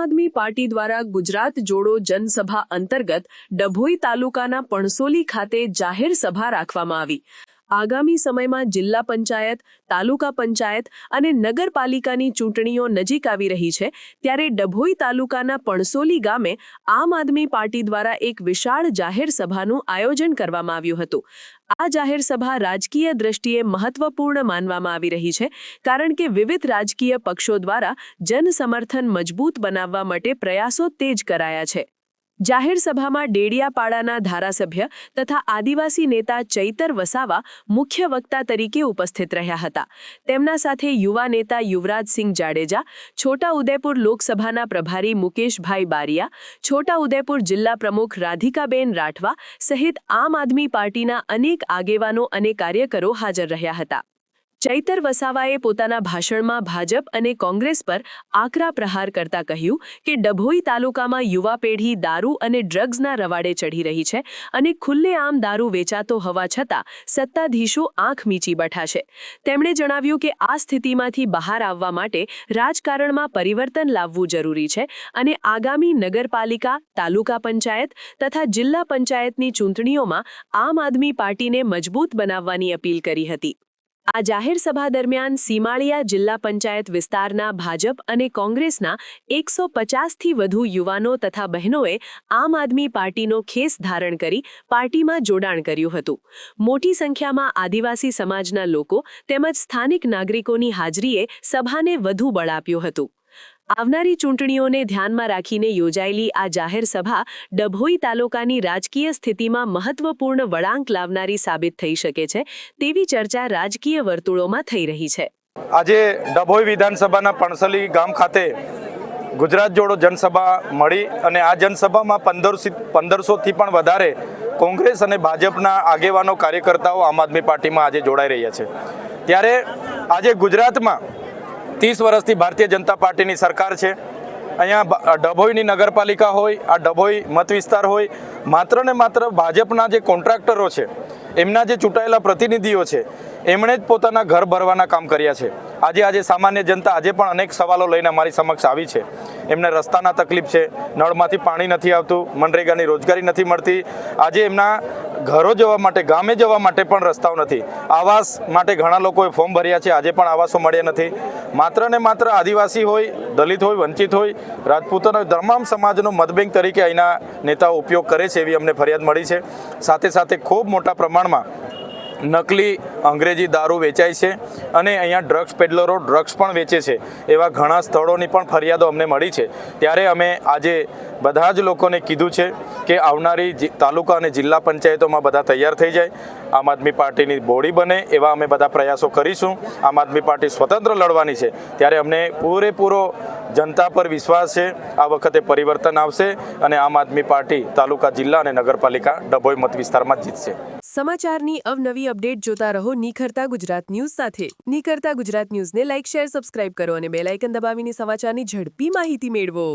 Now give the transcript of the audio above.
આદમી party દ્વારા ગુજરાત જોડો જનસભા અંતર્ગત ડભોઈ તાલુકાના પણસોલી ખાતે જાહેર સભા રાખવામાં આવી। આગામી સમયમાં જિલ્લા પંચાયત, તાલુકા પંચાયત અને નગરપાલિકાની ચૂંટણીઓ નજીક આવી રહી છે, ત્યારે ડભોઈ તાલુકાના પણસોલી ગામે આમ આદમી પાર્ટી દ્વારા એક વિશાળ જાહેર સભાનું આયોજન કરવામાં આવ્યું હતું। આ જાહેર સભા રાજકીય દ્રષ્ટિએ મહત્વપૂર્ણ માનવામાં આવી રહી છે, કારણ કે વિવિધ રાજકીય પક્ષો દ્વારા જનસમર્થન મજબૂત બનાવવા માટે પ્રયાસો તેજ કરાયા છે। જાહેર સભામાં ડેડિયાપાડાના ધારાસભ્ય તથા આદિવાસી નેતા ચૈતર વસાવા મુખ્ય વક્તા તરીકે ઉપસ્થિત રહ્યા હતા। તેમના સાથે યુવા નેતા યુવરાજસિંહ જાડેજા, છોટાઉદેપુર લોકસભાના પ્રભારી મુકેશભાઈ બારિયા, છોટાઉદેપુર જિલ્લા પ્રમુખ રાધિકાબેન રાઠવા સહિત આમ આદમી પાર્ટીના અનેક આગેવાનો અને કાર્યકરો હાજર રહ્યા હતા। ચૈતર વસાવાએ પોતાના ભાષણમાં ભાજપ અને કોંગ્રેસ પર આકરા પ્રહાર કરતા કહ્યું કે ડભોઈ તાલુકામાં યુવા પેઢી દારૂ અને ડ્રગ્સના રવાડે ચઢી રહી છે અને ખુલ્લેઆમ દારૂ વેચાતો હોવા છતાં સત્તાધીશો આંખ મીચી બેઠા છે। તેમણે જણાવ્યું કે આ સ્થિતિમાંથી બહાર આવવા માટે રાજકારણમાં પરિવર્તન લાવવું જરૂરી છે અને આગામી નગરપાલિકા, તાલુકા પંચાયત તથા જિલ્લા પંચાયતની ચૂંટણીઓમાં આમ આદમી પાર્ટીને મજબૂત બનાવવાની અપીલ કરી હતી। આ જાહેર સભા દરમિયાન સીમાળિયા જિલ્લા પંચાયત વિસ્તારના ભાજપ અને કોંગ્રેસના 150થી વધુ યુવાનો તથા બહેનોએ આમ આદમી પાર્ટીનો ખેસ ધારણ કરી પાર્ટીમાં જોડાણ કર્યું હતું। મોટી સંખ્યામાં આદિવાસી સમાજના લોકો તેમજ સ્થાનિક નાગરિકોની હાજરીએ સભાને વધુ બળ આપ્યું હતું। આવનારી ચૂંટણીઓને ધ્યાનમાં રાખીને યોજાયેલી આ જાહેર સભા ડભોઈ તાલુકાની રાજકીય સ્થિતિમાં મહત્વપૂર્ણ વળાંક લાવનારી સાબિત થઈ શકે છે તેવી ચર્ચા રાજકીય વર્તુળોમાં થઈ રહી છે। આજે ડભોઈ વિધાનસભાના પણસોલી ગામ ખાતે ગુજરાત જોડો જનસભા મળી અને આ જનસભામાં 1500થી પણ વધારે કોંગ્રેસ અને ભાજપના આગેવાનો કાર્યકર્તાઓ આમ આદમી પાર્ટીમાં આજે જોડાઈ રહ્યા છે। ત્યારે આજે ગુજરાતમાં 30 વર્ષથી ભારતીય જનતા પાર્ટીની સરકાર છે। અહીંયા ડભોઈની નગરપાલિકા હોય, આ ડભોઈ મત વિસ્તાર હોય, માત્ર ને માત્ર ભાજપના જે કોન્ટ્રાક્ટરો છે, એમના જે ચૂંટાયેલા પ્રતિનિધિઓ છે, એમણે જ પોતાના ઘર ભરવાના કામ કર્યા છે। આજે સામાન્ય જનતા આજે પણ અનેક સવાલો લઈને અમારી સમક્ષ આવી છે। એમને રસ્તાના તકલીફ છે, નળમાંથી પાણી નથી આવતું, મનરેગાની રોજગારી નથી મળતી, આજે એમના ઘરો જવા માટે, ગામે જવા માટે પણ રસ્તાઓ નથી, આવાસ માટે ઘણા લોકોએ ફોર્મ ભર્યા છે, આજે પણ આવાસો મળ્યા નથી। માત્ર ને માત્ર આદિવાસી હોય, દલિત હોય, વંચિત હોય, રાજપૂતોનો તમામ સમાજનો મતબેંક તરીકે અહીંના નેતાઓ ઉપયોગ કરે છે એવી અમને ફરિયાદ મળી છે। સાથે સાથે ખૂબ મોટા પ્રમાણમાં નકલી અંગ્રેજી દારૂ વેચાય છે અને અહીંયા ડ્રગ્સ પેડલરો ડ્રગ્સ પણ વેચે છે એવા ઘણા સ્થળોની પણ ફરિયાદો અમને મળી છે। ત્યારે અમે આજે બધા જ લોકોને કીધું છે કે આવનારી તાલુકા અને જિલ્લા પંચાયતોમાં બધા તૈયાર થઈ જાય, આમ આદમી પાર્ટીની બોડી બને એવા અમે બધા પ્રયાસો કરીશું। આમ આદમી પાર્ટી સ્વતંત્ર લડવાની છે, ત્યારે અમને પૂરેપૂરો જનતા પર વિશ્વાસ છે। આ વખતે પરિવર્તન આવશે અને આમ આદમી પાર્ટી તાલુકા, જિલ્લા અને નગરપાલિકા ડભોઈ મત વિસ્તારમાં જીતશે। સમાચારની અવનવી અપડેટ જોતા રહો નિખરતા ગુજરાત ન્યૂઝ સાથે। નિખરતા ગુજરાત ન્યૂઝને લાઇક, શેર, સબસ્ક્રાઇબ કરો અને બેલ આઇકન દબાવીને સમાચારની ઝડપી માહિતી મેળવો।